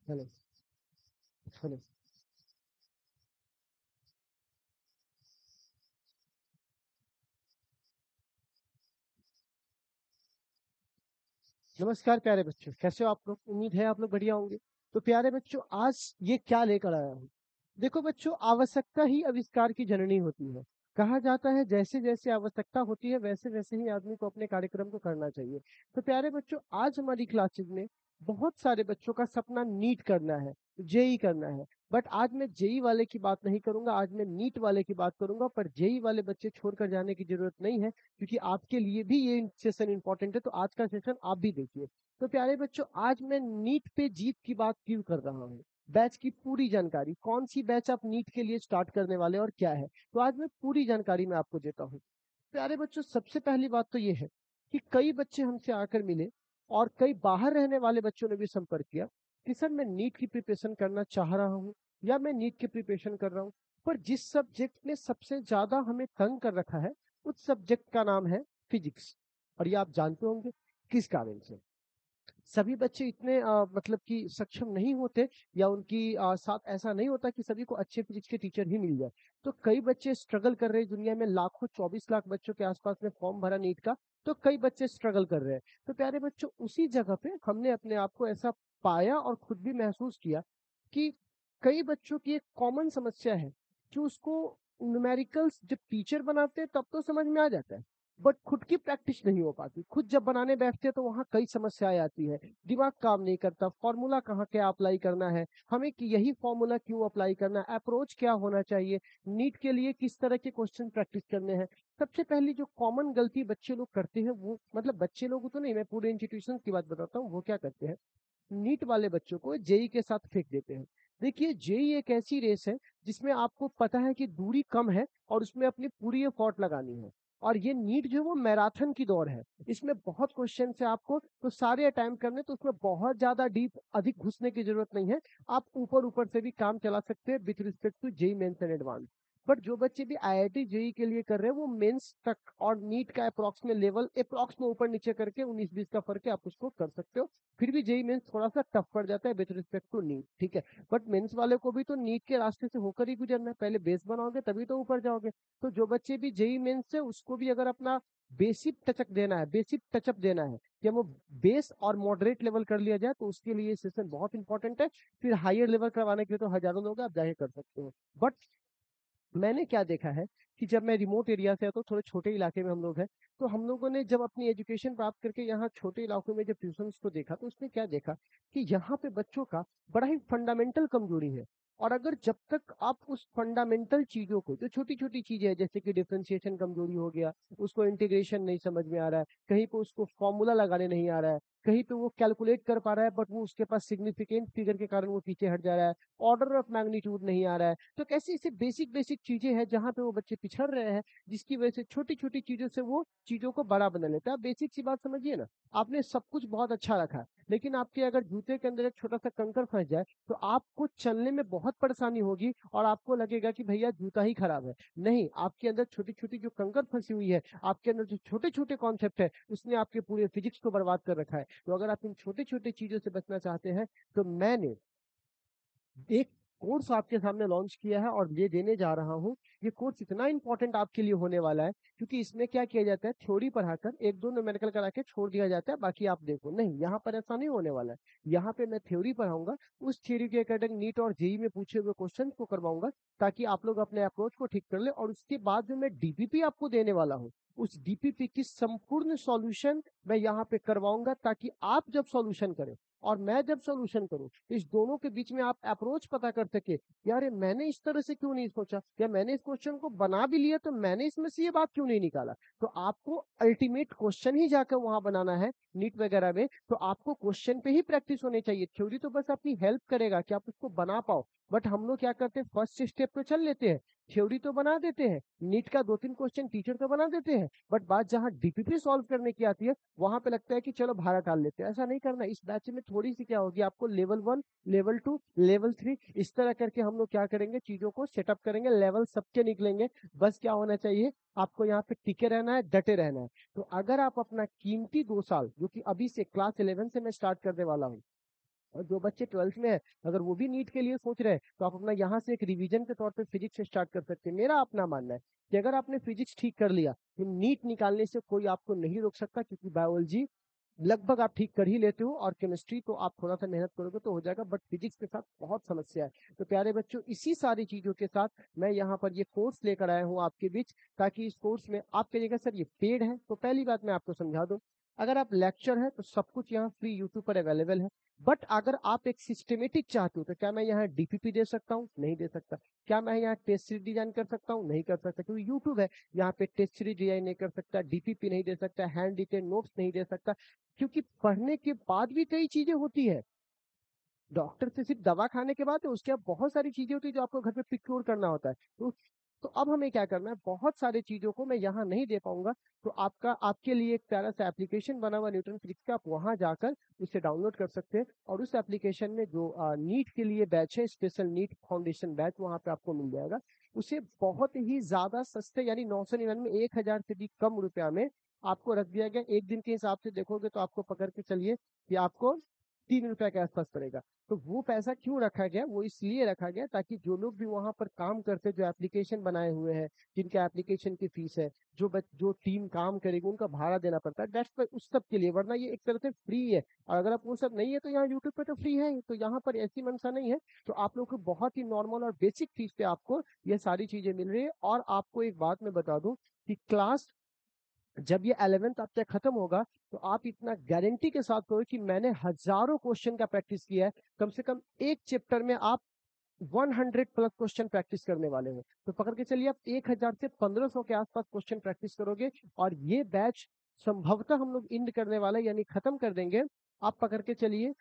Hello hello. नमस्कार प्यारे बच्चों, कैसे हो आप लोग? उम्मीद है आप लोग बढ़िया होंगे। तो प्यारे बच्चों, आज ये क्या लेकर आया हूँ। देखो बच्चों, आवश्यकता ही आविष्कार की जननी होती है। कहा जाता है जैसे जैसे आवश्यकता होती है वैसे वैसे ही आदमी को अपने कार्यक्रम को करना चाहिए। तो प्यारे बच्चों, आज हमारी क्लासेज में बहुत सारे बच्चों का सपना नीट करना है, जेई करना है। बट आज मैं जेई वाले की बात नहीं करूंगा, आज मैं नीट वाले की बात करूंगा। पर जेई वाले बच्चे छोड़कर जाने की जरूरत नहीं है, क्योंकि आपके लिए भी ये सेशन इंपॉर्टेंट है। तो आज का सेशन आप भी देखिए। तो प्यारे बच्चों, आज मैं नीट पे जीत की बात क्यों कर रहा हूँ, बैच की पूरी जानकारी, कौन सी बैच आप नीट के लिए स्टार्ट करने वाले और क्या है, तो आज मैं पूरी जानकारी मैं आपको देता हूँ। प्यारे बच्चों, सबसे पहली बात तो ये है कि कई बच्चे हमसे आकर मिले और कई बाहर रहने वाले बच्चों ने भी संपर्क किया कि सर मैं नीट की प्रिपरेशन करना चाह रहा हूँ या मैं नीट की प्रिपरेशन कर रहा हूँ। पर जिस सब्जेक्ट ने सबसे ज्यादा हमें तंग कर रखा है उस सब्जेक्ट का नाम है फिजिक्स। और ये आप जानते होंगे किस कारण से। सभी बच्चे इतने मतलब कि सक्षम नहीं होते, या उनकी साथ ऐसा नहीं होता कि सभी को अच्छे फिजिक्स के टीचर ही मिल जाए। तो कई बच्चे स्ट्रगल कर रहे हैं दुनिया में, लाखों 24 लाख बच्चों के आसपास में फॉर्म भरा नीट का। तो कई बच्चे स्ट्रगल कर रहे हैं। तो प्यारे बच्चों, उसी जगह पे हमने अपने आप को ऐसा पाया और खुद भी महसूस किया कि कई बच्चों की एक कॉमन समस्या है कि उसको न्यूमेरिकल्स जब टीचर बनाते हैं तब तो समझ में आ जाता है, बट खुद की प्रैक्टिस नहीं हो पाती। खुद जब बनाने बैठते हैं तो वहाँ कई समस्याएं आती है। दिमाग काम नहीं करता, फॉर्मूला कहाँ क्या अप्लाई करना है, हमें कि यही फॉर्मूला क्यों अप्लाई करना है, अप्रोच क्या होना चाहिए, नीट के लिए किस तरह के क्वेश्चन प्रैक्टिस करने हैं। सबसे पहली जो कॉमन गलती बच्चे लोग करते हैं, वो मतलब बच्चे लोग तो नहीं, मैं पूरे इंस्टीट्यूशन की बात बताता हूँ, वो क्या करते हैं, नीट वाले बच्चों को जेई के साथ फेंक देते हैं। देखिए, जेई एक ऐसी रेस है जिसमें आपको पता है कि दूरी कम है और उसमें अपनी पूरी एफर्ट लगानी है। और ये नीट जो है वो मैराथन की दौड़ है। इसमें बहुत क्वेश्चन है आपको, तो सारे अटेम्प्ट करने, तो उसमें बहुत ज्यादा डीप अधिक घुसने की जरूरत नहीं है। आप ऊपर ऊपर से भी काम चला सकते हैं with respect to JEE Mains and advance. But जो बच्चे भी आईआईटी जेई के लिए कर रहे हैं वो मेंस तक और नीट का अप्रॉक्स में लेवल, अप्रॉक्स में ऊपर नीचे करके 19-20 का फर्क है, आप उसको कर सकते हो। फिर भी जेई मेंस थोड़ा सा टफ पड़ जाता है विद रिस्पेक्ट टू नीट, ठीक है। बट मेंस वाले को भी तो नीट के रास्ते से होकर ही गुजरना है, पहले बेस बनाओगे तभी तो ऊपर जाओगे। तो जो बच्चे भी जेई मेंस से, उसको भी अगर अपना बेसिक टचअप देना है, बेसिक टचअप देना है कि हम वो बेस और मॉडरेट लेवल कर लिया जाए, तो उसके लिए सेशन बहुत इंपॉर्टेंट है। फिर हायर लेवल करवाने के लिए तो हजारों लोग हैं, आप जाके कर सकते हो। बट मैंने क्या देखा है कि जब मैं रिमोट एरिया से आता हूँ, थोड़े छोटे इलाके में हम लोग हैं, तो हम लोगों ने जब अपनी एजुकेशन प्राप्त करके यहाँ छोटे इलाकों में जब ट्यूशंस को देखा, तो उसमें क्या देखा कि यहाँ पे बच्चों का बड़ा ही फंडामेंटल कमजोरी है। और अगर जब तक आप उस फंडामेंटल चीजों को, जो छोटी छोटी चीजें हैं जैसे कि डिफरेंशिएशन कमजोरी हो गया, उसको इंटीग्रेशन नहीं समझ में आ रहा है, कहीं पे उसको फॉर्मूला लगाने नहीं आ रहा है, कहीं पे वो कैलकुलेट कर पा रहा है बट वो उसके पास सिग्निफिकेंट फिगर के कारण वो पीछे हट जा रहा है, ऑर्डर ऑफ मैग्नीट्यूड नहीं आ रहा है, तो कैसी ऐसी बेसिक बेसिक चीजें हैं जहाँ पे वो बच्चे पिछड़ रहे हैं, जिसकी वजह से छोटी छोटी चीजों से वो चीजों को बड़ा बना लेता है। आप बेसिक सी बात समझिए ना, आपने सब कुछ बहुत अच्छा रखा है, लेकिन आपके अगर जूते के अंदर एक छोटा सा कंकर फंस जाए तो आपको चलने में बहुत परेशानी होगी और आपको लगेगा कि भैया जूता ही खराब है। नहीं, आपके अंदर छोटी छोटी जो कंकर फंसी हुई है, आपके अंदर जो छोटे छोटे कॉन्सेप्ट है, उसने आपके पूरे फिजिक्स को बर्बाद कर रखा है। तो अगर आप इन छोटे छोटे चीजों से बचना चाहते हैं, तो मैंने एक कोर्स आपके सामने लॉन्च किया है और ये देने जा रहा हूँ। ये कोर्स इतना इंपॉर्टेंट आपके लिए होने वाला है, क्योंकि इसमें क्या किया जाता है, थ्योरी पढ़ाकर एक दो न्यूमेरिकल करा के छोड़ दिया जाता है, बाकी आप देखो। नहीं, यहाँ पर ऐसा नहीं होने वाला है। यहाँ पे मैं थ्योरी पढ़ाऊंगा, उस थ्योरी के अकॉर्डिंग नीट और जेई में पूछे हुए क्वेश्चन को करवाऊंगा, ताकि आप लोग अपने अप्रोच को ठीक कर ले। और उसके बाद जो मैं डीपीपी आपको देने वाला हूँ, उस डीपीपी की संपूर्ण सॉल्यूशन मैं यहाँ पे करवाऊंगा, ताकि आप जब सॉल्यूशन करें और मैं जब सॉल्यूशन करूं, इस दोनों के बीच में आप अप्रोच पता कर सके, यार ये मैंने इस तरह से क्यों नहीं सोचा, या मैंने इस क्वेश्चन को बना भी लिया तो मैंने इसमें से ये बात क्यों नहीं निकाला। तो आपको अल्टीमेट क्वेश्चन ही जाकर वहां बनाना है नीट वगैरह में, तो आपको क्वेश्चन पे ही प्रैक्टिस होनी चाहिए। थ्योरी तो बस आपकी हेल्प करेगा कि आप उसको बना पाओ। बट हम लोग क्या करते हैं, फर्स्ट स्टेप पे चल लेते हैं, थ्योरी तो बना देते हैं, नीट का दो तीन क्वेश्चन टीचर तो बना देते हैं, बट बात जहाँ डीपीपी सॉल्व करने की आती है, वहां पे लगता है कि चलो भारत टाल लेते हैं। ऐसा नहीं करना। इस बैच में थोड़ी सी क्या होगी, आपको लेवल 1, लेवल 2, लेवल 3, इस तरह करके हम लोग क्या करेंगे, चीजों को सेटअप करेंगे, लेवल सबके निकलेंगे। बस क्या होना चाहिए, आपको यहाँ पे टिके रहना है, डटे रहना है। तो अगर आप अपना कीमती 2 साल, जो कि अभी से क्लास 11 से मैं स्टार्ट करने वाला हूँ, और जो बच्चे 12th में है, अगर वो भी नीट के लिए सोच रहे हैं, तो आप अपना यहाँ से एक रिवीजन के तौर पे फिजिक्स से स्टार्ट कर सकते हैं। मेरा अपना मानना है कि अगर आपने फिजिक्स ठीक कर लिया, तो नीट निकालने से कोई आपको नहीं रोक सकता, क्योंकि बायोलॉजी लगभग आप ठीक कर ही लेते हो, और केमिस्ट्री तो आप थोड़ा सा मेहनत करोगे तो हो जाएगा, बट फिजिक्स के साथ बहुत समस्या है। तो प्यारे बच्चों, इसी सारी चीजों के साथ मैं यहाँ पर ये कोर्स लेकर आया हूँ आपके बीच, ताकि इस कोर्स में आप कहिएगा सर ये पेड है, तो पहली बात मैं आपको समझा दूं, अगर आप लेक्चर है तो सब कुछ यहाँ फ्री यूट्यूब पर अवेलेबल है। बट अगर आप एक सिस्टमेटिक चाहते हो, तो क्या मैं यहाँ डीपीपी दे सकता हूँ? नहीं दे सकता। क्या मैं यहाँ टेस्ट सीरीज डिजाइन कर सकता हूँ? नहीं कर सकता, क्योंकि यूट्यूब है, यहाँ पे टेस्ट सीरीज डिजाइन नहीं कर सकता, डीपीपी नहीं दे सकता, हैंड रिटेन नोट्स नहीं दे सकता, क्योंकि पढ़ने के बाद भी कई चीजें होती है। डॉक्टर से सिर्फ दवा खाने के बाद उसके बाद बहुत सारी चीजें होती है जो आपको घर पे प्रिक्योर करना होता है। तो अब हमें क्या करना है, बहुत सारी चीजों को मैं यहाँ नहीं दे पाऊंगा, तो आपके लिए एक प्यारा सा एप्लीकेशन बना हुआ न्यूटन फिजिक्स का, आप वहां जाकर उसे डाउनलोड कर सकते हैं, और उस एप्लीकेशन में जो नीट के लिए बैच है, स्पेशल नीट फाउंडेशन बैच, वहां पे आपको मिल जाएगा। उसे बहुत ही ज्यादा सस्ते, यानी 999, 1000 से भी कम रुपया में आपको रख दिया गया। एक दिन के हिसाब से देखोगे तो आपको पकड़ के चलिए कि आपको 3 रुपए के आसपास पड़ेगा। तो वो पैसा क्यों रखा गया? वो इसलिए रखा गया ताकि जो लोग भी वहां पर काम करते, जो एप्लीकेशन बनाए हुए हैं, जिनके एप्लीकेशन की फीस है, जो टीम काम करेगी उनका भाड़ा देना पड़ता है, दैट्स उस सब के लिए, वरना ये एक तरह से फ्री है। और अगर आप वो सब नहीं है तो यहाँ यूट्यूब पे तो फ्री है ही, तो यहाँ पर ऐसी मनसा नहीं है। तो आप लोग को बहुत ही नॉर्मल और बेसिक फीस पे आपको ये सारी चीजें मिल रही है। और आपको एक बात मैं बता दूं कि क्लास जब ये 11th आपका खत्म होगा, तो आप इतना गारंटी के साथ कहो कि मैंने हजारों क्वेश्चन का प्रैक्टिस किया है, कम से कम एक चैप्टर में आप 100+ क्वेश्चन प्रैक्टिस करने वाले हैं। तो पकड़ के चलिए आप 1000 से 1500 के आसपास क्वेश्चन प्रैक्टिस करोगे, और ये बैच संभवतः हम लोग इंड करने वाले, यानी खत्म कर देंगे। आप पकड़ के चलिए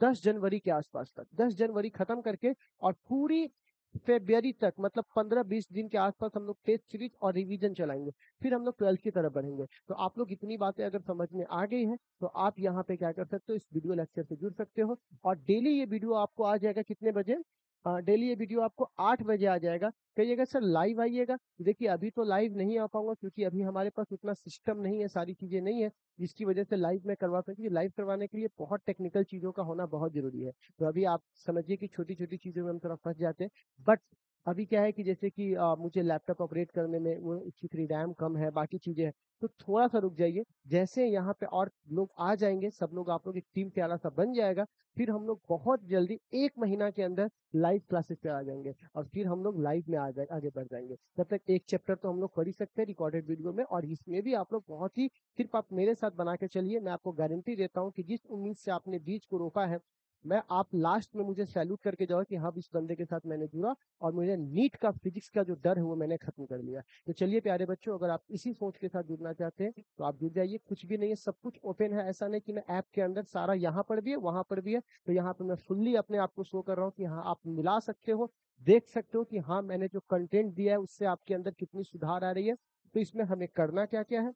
10 जनवरी के आसपास तक, 10 जनवरी खत्म करके, और पूरी फेब्रुअरी तक, मतलब 15-20 दिन के आसपास हम लोग टेस्ट सीरीज और रिवीजन चलाएंगे। फिर हम लोग 12th की तरफ बढ़ेंगे। तो आप लोग इतनी बातें अगर समझ में आ गई हैं, तो आप यहाँ पे क्या कर सकते हो, इस वीडियो लेक्चर से जुड़ सकते हो। और डेली ये वीडियो आपको आ जाएगा कितने बजे? डेली ये वीडियो आपको 8 बजे आ जाएगा। कहिएगा सर लाइव आइएगा, देखिए अभी तो लाइव नहीं आ पाऊंगा, क्योंकि अभी हमारे पास उतना सिस्टम नहीं है, सारी चीजें नहीं है जिसकी वजह से लाइव में करवा सकते। लाइव करवाने के लिए बहुत टेक्निकल चीजों का होना बहुत जरूरी है। तो अभी आप समझिए कि छोटी छोटी चीजों में हम थोड़ा फंस जाते हैं। बट अभी क्या है कि जैसे कि मुझे लैपटॉप ऑपरेट करने में वो उसकी रैम कम है, बाकी चीजें हैं, तो थोड़ा सा रुक जाइए। जैसे यहाँ पे और लोग आ जाएंगे, सब लोग, आप लोग एक टीम प्यारा सा बन जाएगा, फिर हम लोग बहुत जल्दी 1 महीना के अंदर लाइव क्लासेस पे आ जाएंगे, और फिर हम लोग लाइव में आगे बढ़ जाएंगे। तब तक एक चैप्टर तो हम लोग पढ़ ही सकते हैं रिकॉर्डेड वीडियो में, और इसमें भी आप लोग बहुत ही, सिर्फ आप मेरे साथ बना के चलिए, मैं आपको गारंटी देता हूँ कि जिस उम्मीद से आपने बीज को रोपा है, मैं आप लास्ट में मुझे सैल्यूट करके जाओ कि हाँ, इस बंदे के साथ मैंने जुड़ा, और मुझे नीट का फिजिक्स का जो डर है वो मैंने खत्म कर लिया। तो चलिए प्यारे बच्चों, अगर आप इसी सोच के साथ जुड़ना चाहते हैं तो आप जुड़ जाइए। कुछ भी नहीं है, सब कुछ ओपन है। ऐसा नहीं कि मैं ऐप के अंदर सारा यहाँ पर भी है वहां पर भी है, तो यहाँ पे मैं फुल्ली अपने आप को शो कर रहा हूँ कि हाँ, आप मिला सकते हो, देख सकते हो कि हाँ, मैंने जो कंटेंट दिया है उससे आपके अंदर कितनी सुधार आ रही है। तो इसमें हमें करना क्या क्या है?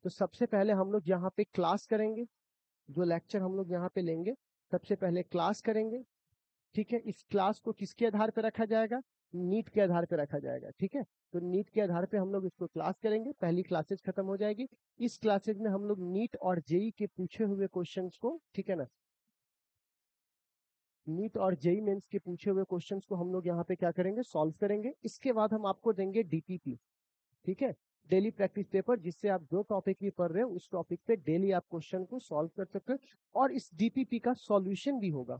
तो सबसे पहले हम लोग यहाँ पे क्लास करेंगे, जो लेक्चर हम लोग यहाँ पे लेंगे, सबसे पहले क्लास करेंगे। ठीक है, इस क्लास को किसके आधार पे रखा जाएगा? नीट के आधार पे रखा जाएगा। ठीक है, तो नीट के आधार पे हम लोग इसको क्लास करेंगे, पहली क्लासेस खत्म हो जाएगी। इस क्लासेस में हम लोग नीट और जेई के पूछे हुए क्वेश्चंस को, ठीक है ना, नीट और जेई मेंस के पूछे हुए क्वेश्चंस को हम लोग यहाँ पे क्या करेंगे, सॉल्व करेंगे। इसके बाद हम आपको देंगे डीपीपी, ठीक है, डेली प्रैक्टिस पेपर, जिससे आप जो टॉपिक भी पढ़ रहे हो उस टॉपिक पे डेली आप क्वेश्चन को सॉल्व कर सकते हो, और इस डीपीपी का सॉल्यूशन भी होगा।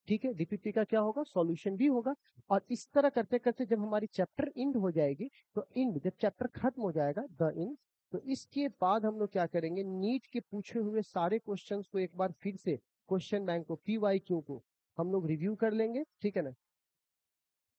ठीक है, डीपीपी का क्या होगा, सॉल्यूशन भी होगा। और इस तरह करते करते जब हमारी चैप्टर इंड हो जाएगी, तो इंड जब चैप्टर खत्म हो जाएगा, द इंड, तो इसके बाद हम लोग क्या करेंगे, नीट के पूछे हुए सारे क्वेश्चंस को एक बार फिर से, क्वेश्चन बैंक को, पीवाईक्यू को हम लोग रिव्यू कर लेंगे। ठीक है ना,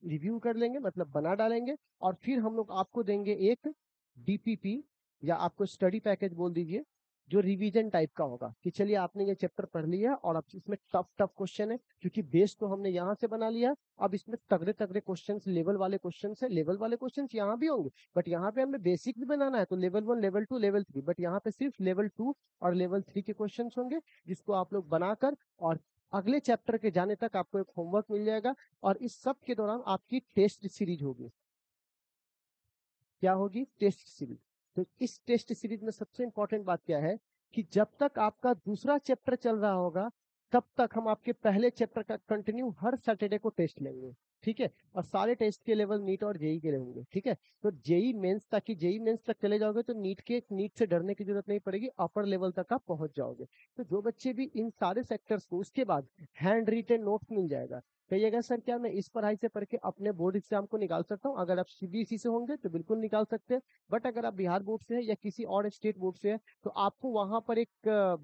रिव्यू कर लेंगे मतलब बना डालेंगे, और फिर हम लोग आपको देंगे एक डीपीपी, या आपको स्टडी पैकेज बोल दीजिए, जो रिवीजन टाइप का होगा, कि चलिए आपने ये चैप्टर पढ़ लिया और अब इसमें टफ टफ क्वेश्चन है, क्योंकि बेस तो हमने यहाँ से बना लिया, अब इसमें तगड़े तगड़े क्वेश्चंस, लेवल वाले क्वेश्चंस है। लेवल वाले क्वेश्चंस यहाँ भी होंगे, बट यहाँ पे हमें बेसिक भी बनाना है, तो लेवल 1, लेवल 2, लेवल 3, बट यहाँ पे सिर्फ लेवल 2 और लेवल 3 के क्वेश्चंस होंगे, जिसको आप लोग बनाकर, और अगले चैप्टर के जाने तक आपको एक होमवर्क मिल जाएगा। और इस सब के दौरान आपकी टेस्ट सीरीज होगी। क्या होगी? Test series. तो इस टेस्ट सीरीज में सबसे इंपॉर्टेंट बात क्या है कि जब तक आपका दूसरा चैप्टर चल रहा होगा, तब तक हम आपके पहले चैप्टर का कंटिन्यू हर सैटरडे को टेस्ट लेंगे, ठीक है? और सारे टेस्ट के लेवल नीट और जेई के रहेंगे, ठीक है? तो जेई मेंस, ताकि जेई मेंस तक चले जाओगे तो नीट से डरने की जरूरत नहीं पड़ेगी, अपर लेवल तक आप पहुंच जाओगे। तो जो बच्चे भी इन सारे सेक्टर्स को, उसके बाद हैंड रिटेन नोट्स मिल जाएगा। कहिएगा सर क्या मैं इस पढ़ाई से पढ़ के अपने बोर्ड एग्जाम को निकाल सकता हूँ? अगर आप सीबीएसई से होंगे तो बिल्कुल निकाल सकते हैं, बट अगर आप बिहार बोर्ड से है या किसी और स्टेट बोर्ड से है, तो आपको वहां पर एक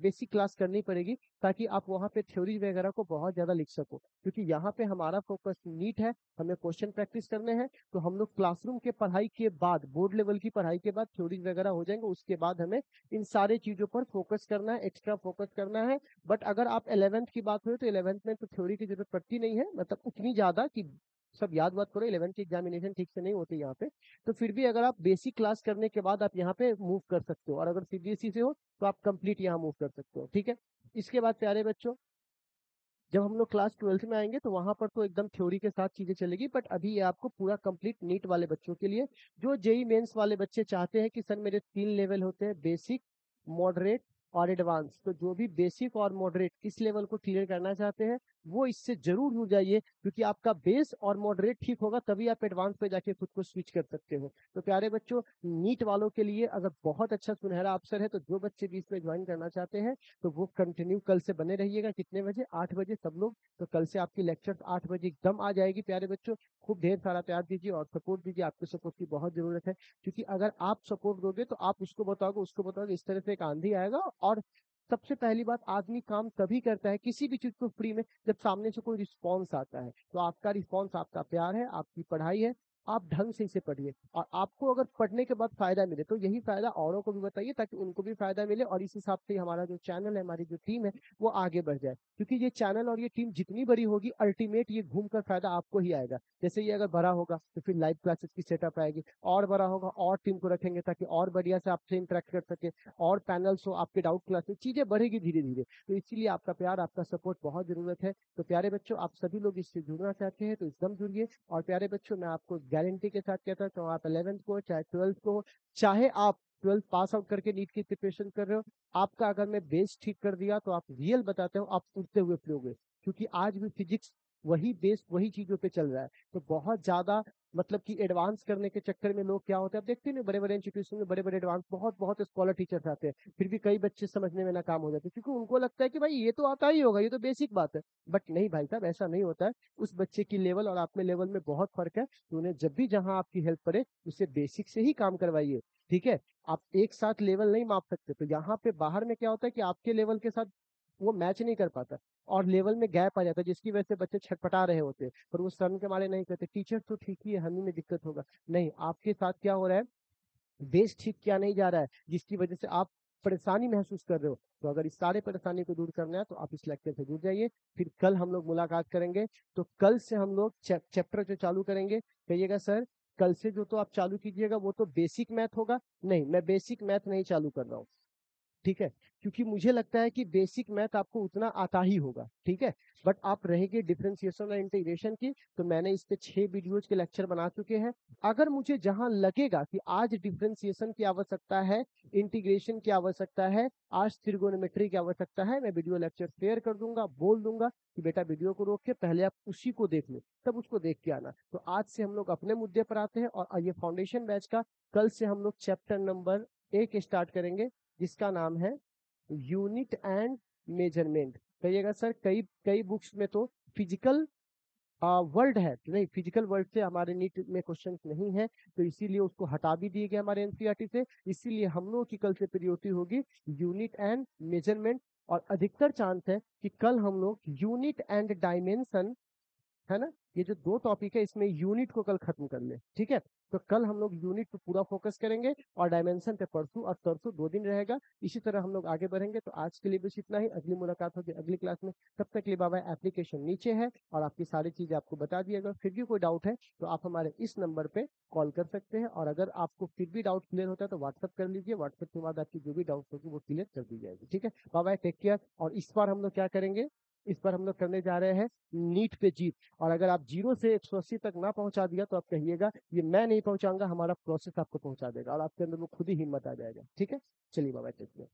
बेसिक क्लास करनी पड़ेगी, ताकि आप वहां पे थ्योरी वगैरह को बहुत ज्यादा लिख सको। क्योंकि यहाँ पे हमारा फोकस नीट है, हमें क्वेश्चन प्रैक्टिस करने हैं। तो हम लोग क्लासरूम के पढ़ाई के बाद, बोर्ड लेवल की पढ़ाई के बाद थ्योरी वगैरह हो जाएंगे, उसके बाद हमें इन सारी चीजों पर फोकस करना है, एक्स्ट्रा फोकस करना है। बट अगर आप 11th की बात हो तो 11th में तो थ्योरी की जरूरत पड़ती नहीं है, मतलब उतनी ज्यादा कि सब याद बात करो। 11th की एग्जामिनेशन ठीक से नहीं होती यहाँ पे। तो फिर भी अगर आप बेसिक क्लास करने के बाद आप यहाँ पे मूव कर सकते हो, और अगर सीबीएसई से हो तो आप कंप्लीट यहाँ मूव कर सकते हो, ठीक है? इसके बाद प्यारे बच्चों, जब हम लोग क्लास 12th में आएंगे तो वहां पर तो एकदम थ्योरी के साथ चीजें चलेगी, बट अभी ये आपको पूरा कंप्लीट नीट वाले बच्चों के लिए, जो जेई मेंस वाले बच्चे चाहते हैं कि सर मेरे 3 लेवल होते हैं, बेसिक, मॉडरेट और एडवांस। तो जो भी बेसिक और मॉडरेट इस लेवल को क्लियर करना चाहते हैं, वो इससे जरूर जुड़ जाइए, क्योंकि आपका बेस और मॉडरेट ठीक होगा तभी आप एडवांस पे जाके खुद को स्विच कर सकते हो। तो प्यारे बच्चों, नीट वालों के लिए अगर बहुत अच्छा सुनहरा अवसर है, तो जो बच्चे भी इसमें ज्वाइन करना चाहते हैं तो वो कंटिन्यू कल से बने रहिएगा। कितने बजे? 8 बजे सब लोग। तो कल से आपकी लेक्चर 8 बजे एकदम आ जाएगी प्यारे बच्चों। खूब ढेर सारा प्यार दीजिए और सपोर्ट दीजिए, आपके सपोर्ट की बहुत जरूरत है। क्योंकि अगर आप सपोर्ट दोगे तो आप उसको बताओगे, उसको बताओगे, इस तरह से एक आंधी आएगा। और सबसे पहली बात, आदमी काम तभी करता है किसी भी चीज को फ्री में, जब सामने से कोई रिस्पॉन्स आता है। तो आपका रिस्पॉन्स आपका प्यार है, आपकी पढ़ाई है, आप ढंग से इसे पढ़िए। और आपको अगर पढ़ने के बाद फायदा मिले तो यही फायदा औरों को भी बताइए, ताकि उनको भी फायदा मिले, और इस हिसाब से हमारा जो चैनल है, हमारी जो टीम है, वो आगे बढ़ जाए। क्योंकि ये चैनल और ये टीम जितनी बड़ी होगी, अल्टीमेट ये घूम कर फायदा आपको ही आएगा। जैसे ये अगर बड़ा होगा तो फिर लाइव क्लासेस की सेटअप आएगी, और बड़ा होगा और टीम को रखेंगे ताकि और बढ़िया से आपसे इंटरेक्ट कर सके, और पैनल्स हो, आपके डाउट क्लासेस, चीजें बढ़ेगी धीरे धीरे। तो इसीलिए आपका प्यार, आपका सपोर्ट बहुत जरूरत है। तो प्यारे बच्चों, आप सभी लोग इससे जुड़ना चाहते हैं तो एकदम जुड़िए। और प्यारे बच्चों, मैं आपको गारंटी के साथ कहता हूँ, चाहे आप 11th को, चाहे 12th को, चाहे आप 12th पास आउट करके नीट की प्रिपरेशन कर रहे हो, आपका अगर मैं बेस ठीक कर दिया तो आप रियल बताते हो, आप उड़ते हुए फिरोगे। क्योंकि आज भी फिजिक्स वही बेस, वही चीजों पे चल रहा है। तो बहुत ज्यादा, मतलब कि एडवांस करने के चक्कर में लोग क्या होते हैं, आप देखते हैं बड़े बड़े इंस्टीट्यूशन में बड़े बड़े एडवांस, बहुत बहुत स्कॉलर टीचर्स आते हैं, फिर भी कई बच्चे समझने में नाकाम हो जाते हैं, क्योंकि उनको लगता है कि भाई ये तो आता ही होगा, ये तो बेसिक बात है। बट नहीं भाई साहब, ऐसा नहीं होता है। उस बच्चे की लेवल और आप में लेवल में बहुत फर्क है। तो उन्हें जब भी जहां आपकी हेल्प करे, उसे बेसिक से ही काम करवाइए, ठीक है? आप एक साथ लेवल नहीं माप सकते। तो यहाँ पे बाहर में क्या होता है कि आपके लेवल के साथ वो मैच नहीं कर पाता, और लेवल में गैप आ जाता है, जिसकी वजह से बच्चे छटपटा रहे होते हैं, पर वो शर्म के मारे नहीं करते, टीचर तो ठीक ही है, हमें में दिक्कत होगा। नहीं, आपके साथ क्या हो रहा है, बेस ठीक किया नहीं जा रहा है, जिसकी वजह से आप परेशानी महसूस कर रहे हो। तो अगर इस सारे परेशानी को दूर करना है तो आप इस लेक्चर से जुड़ जाइए। फिर कल हम लोग मुलाकात करेंगे। तो कल से हम लोग चैप्टर जो चालू करेंगे, कहिएगा सर कल से जो तो आप चालू कीजिएगा वो तो बेसिक मैथ होगा। नहीं, मैं बेसिक मैथ नहीं चालू कर रहा हूँ, ठीक है? क्योंकि मुझे लगता है कि बेसिक मैथ आपको उतना आता ही होगा, ठीक है? बट आप रहेंगे डिफरेंशिएशन और इंटीग्रेशन की, तो मैंने इस पे 6 वीडियोज के लेक्चर बना चुके हैं। अगर मुझे जहां लगेगा कि आज डिफरेंशिएशन की आवश्यकता है, इंटीग्रेशन की आवश्यकता है, आज त्रिगोनोमेट्री की आवश्यकता है, मैं वीडियो लेक्चर शेयर कर दूंगा, बोल दूंगा कि बेटा वीडियो को रोक के पहले आप उसी को देख लो, तब उसको देख के आना। तो आज से हम लोग अपने मुद्दे पर आते हैं, और ये फाउंडेशन बैच का कल से हम लोग चैप्टर नंबर 1 स्टार्ट करेंगे, जिसका नाम है यूनिट एंड मेजरमेंट। कहिएगा सर कई कई बुक्स में तो फिजिकल वर्ल्ड है, तो नहीं, फिजिकल वर्ल्ड से हमारे नीट में क्वेश्चन नहीं है, तो इसीलिए उसको हटा भी दिए गए हमारे एनसीईआरटी से। इसीलिए हम लोगों की कल से प्रायोरिटी होगी यूनिट एंड मेजरमेंट। और अधिकतर चांस है कि कल हम लोग यूनिट एंड डायमेंशन, है ना, ये जो 2 टॉपिक है इसमें यूनिट को कल खत्म कर ले, ठीक है? तो कल हम लोग यूनिट पे पूरा फोकस करेंगे, और डायमेंशन पे परसों और तरसों 2 दिन रहेगा। इसी तरह हम लोग आगे बढ़ेंगे। तो आज के लिए बस इतना ही, अगली मुलाकात होगी अगली क्लास में। तब तक के लिए बाबा, एप्लीकेशन नीचे है और आपकी सारी चीजें आपको बता दिए। अगर फिर भी कोई डाउट है तो आप हमारे इस नंबर पे कॉल कर सकते हैं, और अगर आपको फिर भी डाउट क्लियर होता है तो व्हाट्सअप कर लीजिए, व्हाट्सअप के बाद आपकी जो भी डाउट होगी वो क्लियर कर दी जाएगी, ठीक है? बाबा, टेक केयर। और इस बार हम लोग क्या करेंगे, इस बार हम लोग करने जा रहे हैं नीट पे जीत। और अगर आप 0 से 180 तक ना पहुंचा दिया तो आप कहिएगा ये मैं नहीं पहुंचाऊंगा, हमारा प्रोसेस आपको पहुंचा देगा, और आपके अंदर वो खुद ही हिम्मत आ जाएगा, ठीक है? चलिए बाबा, टेक केयर।